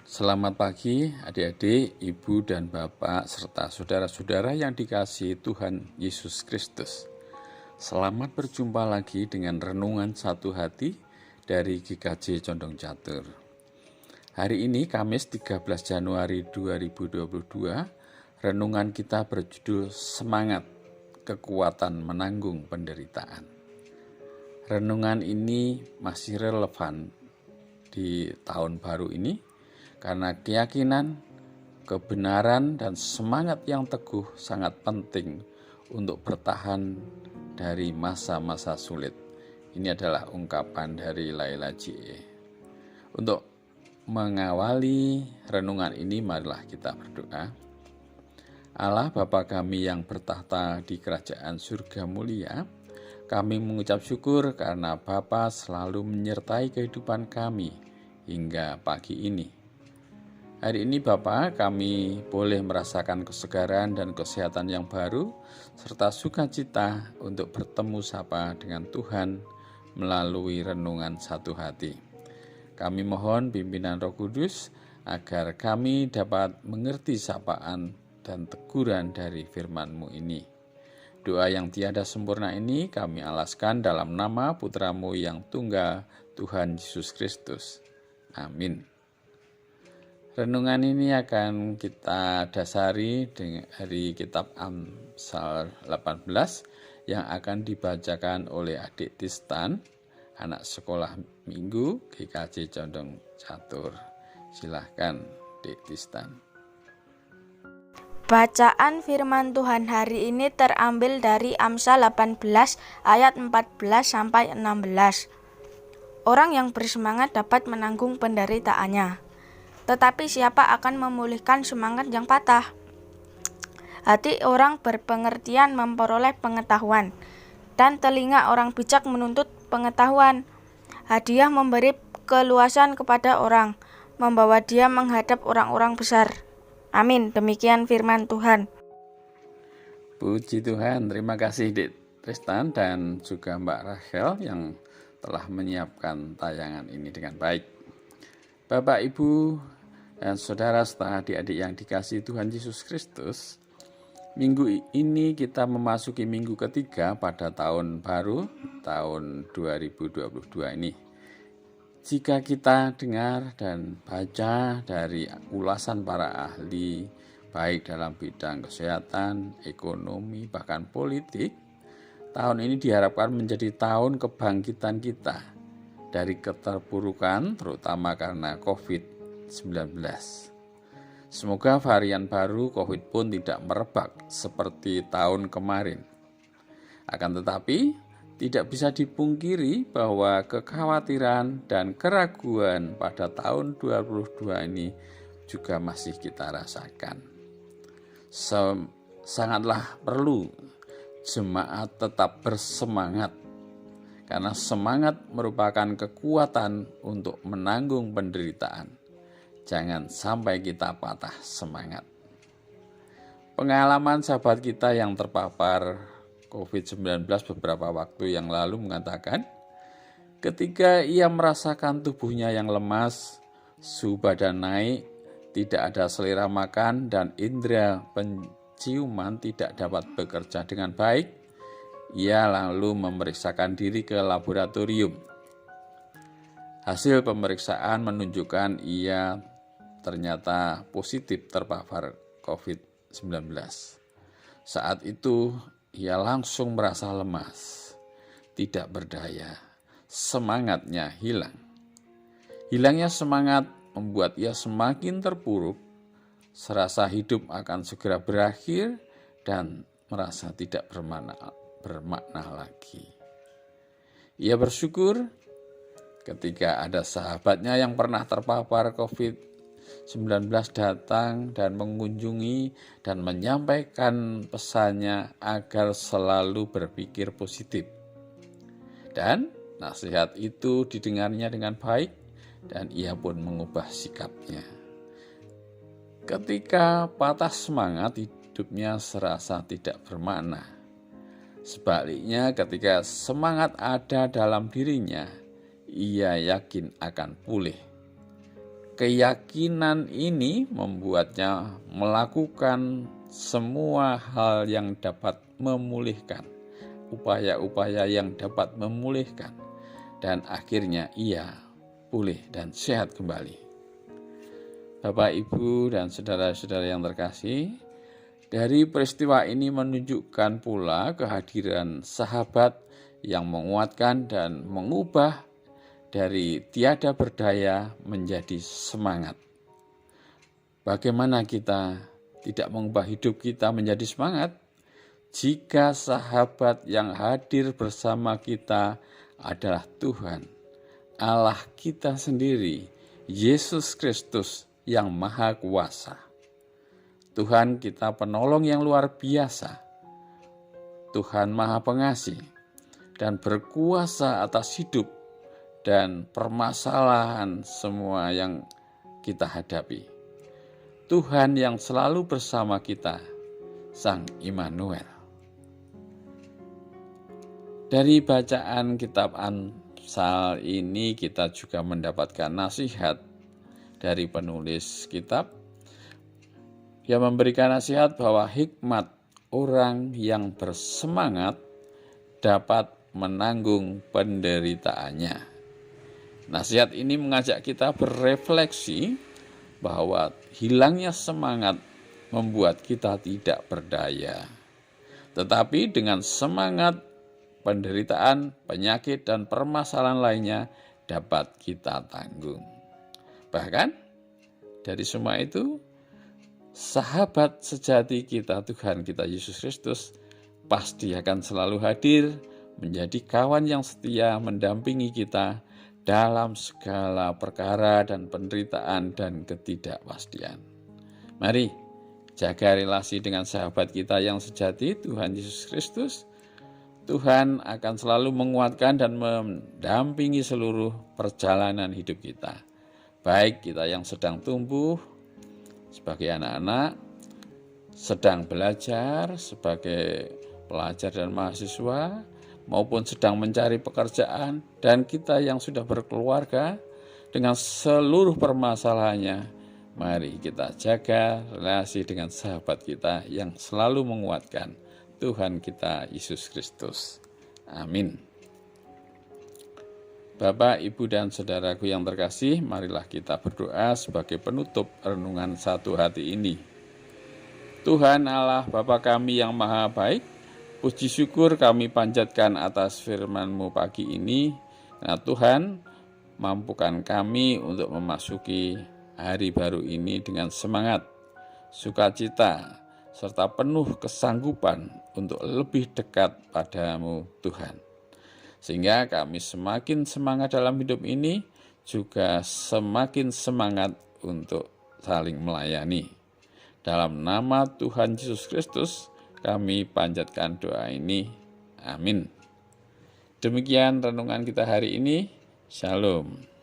Selamat pagi adik-adik, ibu dan bapak, serta saudara-saudara yang dikasihi Tuhan Yesus Kristus. Selamat berjumpa lagi dengan renungan satu hati dari GKJ Condong Catur. Hari ini Kamis 13 Januari 2022, renungan kita berjudul Semangat, Kekuatan Menanggung Penderitaan. Renungan ini masih relevan di tahun baru ini, karena keyakinan, kebenaran, dan semangat yang teguh sangat penting untuk bertahan dari masa-masa sulit. Ini adalah ungkapan dari Laila J.E. Untuk mengawali renungan ini, marilah kita berdoa. Allah Bapa kami yang bertahta di kerajaan surga mulia, kami mengucap syukur karena Bapa selalu menyertai kehidupan kami hingga pagi ini. Hari ini Bapa, kami boleh merasakan kesegaran dan kesehatan yang baru, serta sukacita untuk bertemu sapa dengan Tuhan melalui renungan satu hati. Kami mohon pimpinan Roh Kudus agar kami dapat mengerti sapaan dan teguran dari firman-Mu ini. Doa yang tiada sempurna ini kami alaskan dalam nama Putra-Mu yang tunggal, Tuhan Yesus Kristus. Amin. Renungan ini akan kita dasari dari kitab Amsal 18 yang akan dibacakan oleh adik Tistan, anak sekolah minggu GKJ Condong Catur. Silahkan adik Tistan. Bacaan firman Tuhan hari ini terambil dari Amsal 18 ayat 14 sampai 16. Orang yang bersemangat dapat menanggung penderitaannya, tetapi siapa akan memulihkan semangat yang patah? Hati orang berpengertian memperoleh pengetahuan, dan telinga orang bijak menuntut pengetahuan. Hadiah memberi keluasan kepada orang, membawa dia menghadap orang-orang besar. Amin. Demikian firman Tuhan. Puji Tuhan, terima kasih Dik Tristan dan juga Mbak Rachel yang telah menyiapkan tayangan ini dengan baik. Bapak, Ibu, dan saudara serta adik-adik yang dikasihi Tuhan Yesus Kristus, minggu ini kita memasuki minggu ketiga pada tahun baru, tahun 2022 ini. Jika kita dengar dan baca dari ulasan para ahli, baik dalam bidang kesehatan, ekonomi, bahkan politik, tahun ini diharapkan menjadi tahun kebangkitan kita dari keterpurukan, terutama karena COVID-19. Semoga varian baru COVID pun tidak merebak seperti tahun kemarin. Akan tetapi, tidak bisa dipungkiri bahwa kekhawatiran dan keraguan pada tahun 2022 ini juga masih kita rasakan. Sangatlah perlu jemaat tetap bersemangat, karena semangat merupakan kekuatan untuk menanggung penderitaan. Jangan sampai kita patah semangat. Pengalaman sahabat kita yang terpapar COVID-19 beberapa waktu yang lalu mengatakan, ketika ia merasakan tubuhnya yang lemas, suhu badan naik, tidak ada selera makan, dan indera penciuman tidak dapat bekerja dengan baik, ia lalu memeriksakan diri ke laboratorium. Hasil pemeriksaan menunjukkan ia ternyata positif terpapar COVID-19. Saat itu ia langsung merasa lemas, tidak berdaya, semangatnya hilang. Hilangnya semangat membuat ia semakin terpuruk, serasa hidup akan segera berakhir dan merasa tidak bermakna lagi. Ia bersyukur ketika ada sahabatnya yang pernah terpapar COVID-19 datang dan mengunjungi dan menyampaikan pesannya agar selalu berpikir positif. Dan nasihat itu didengarnya dengan baik dan ia pun mengubah sikapnya. Ketika patah semangat, hidupnya serasa tidak bermakna. Sebaliknya, ketika semangat ada dalam dirinya, ia yakin akan pulih. Keyakinan ini membuatnya melakukan semua hal yang dapat memulihkan, upaya-upaya yang dapat memulihkan, dan akhirnya ia pulih dan sehat kembali. Bapak, Ibu, dan saudara-saudara yang terkasih, dari peristiwa ini menunjukkan pula kehadiran sahabat yang menguatkan dan mengubah dari tiada berdaya menjadi semangat. Bagaimana kita tidak mengubah hidup kita menjadi semangat jika sahabat yang hadir bersama kita adalah Tuhan, Allah kita sendiri, Yesus Kristus yang Maha Kuasa. Tuhan kita penolong yang luar biasa, Tuhan Maha Pengasih dan berkuasa atas hidup dan permasalahan semua yang kita hadapi. Tuhan yang selalu bersama kita, Sang Immanuel. Dari bacaan kitab Amsal ini kita juga mendapatkan nasihat dari penulis kitab yang memberikan nasihat bahwa hikmat orang yang bersemangat dapat menanggung penderitaannya. Nasihat ini mengajak kita berefleksi bahwa hilangnya semangat membuat kita tidak berdaya. Tetapi dengan semangat, penderitaan, penyakit, dan permasalahan lainnya dapat kita tanggung. Bahkan dari semua itu, sahabat sejati kita, Tuhan kita Yesus Kristus, pasti akan selalu hadir menjadi kawan yang setia mendampingi kita dalam segala perkara dan penderitaan dan ketidakpastian. Mari jaga relasi dengan sahabat kita yang sejati, Tuhan Yesus Kristus. Tuhan akan selalu menguatkan dan mendampingi seluruh perjalanan hidup kita. Baik kita yang sedang tumbuh sebagai anak-anak, sedang belajar sebagai pelajar dan mahasiswa, maupun sedang mencari pekerjaan, dan kita yang sudah berkeluarga dengan seluruh permasalahannya. Mari kita jaga relasi dengan sahabat kita yang selalu menguatkan, Tuhan kita Yesus Kristus. Amin. Bapak, Ibu, dan saudaraku yang terkasih, marilah kita berdoa sebagai penutup renungan satu hati ini. Tuhan Allah Bapa kami yang maha baik, puji syukur kami panjatkan atas firman-Mu pagi ini. Nah Tuhan, mampukan kami untuk memasuki hari baru ini dengan semangat, sukacita, serta penuh kesanggupan untuk lebih dekat padamu Tuhan. Sehingga kami semakin semangat dalam hidup ini, juga semakin semangat untuk saling melayani. Dalam nama Tuhan Yesus Kristus, kami panjatkan doa ini. Amin. Demikian renungan kita hari ini. Shalom.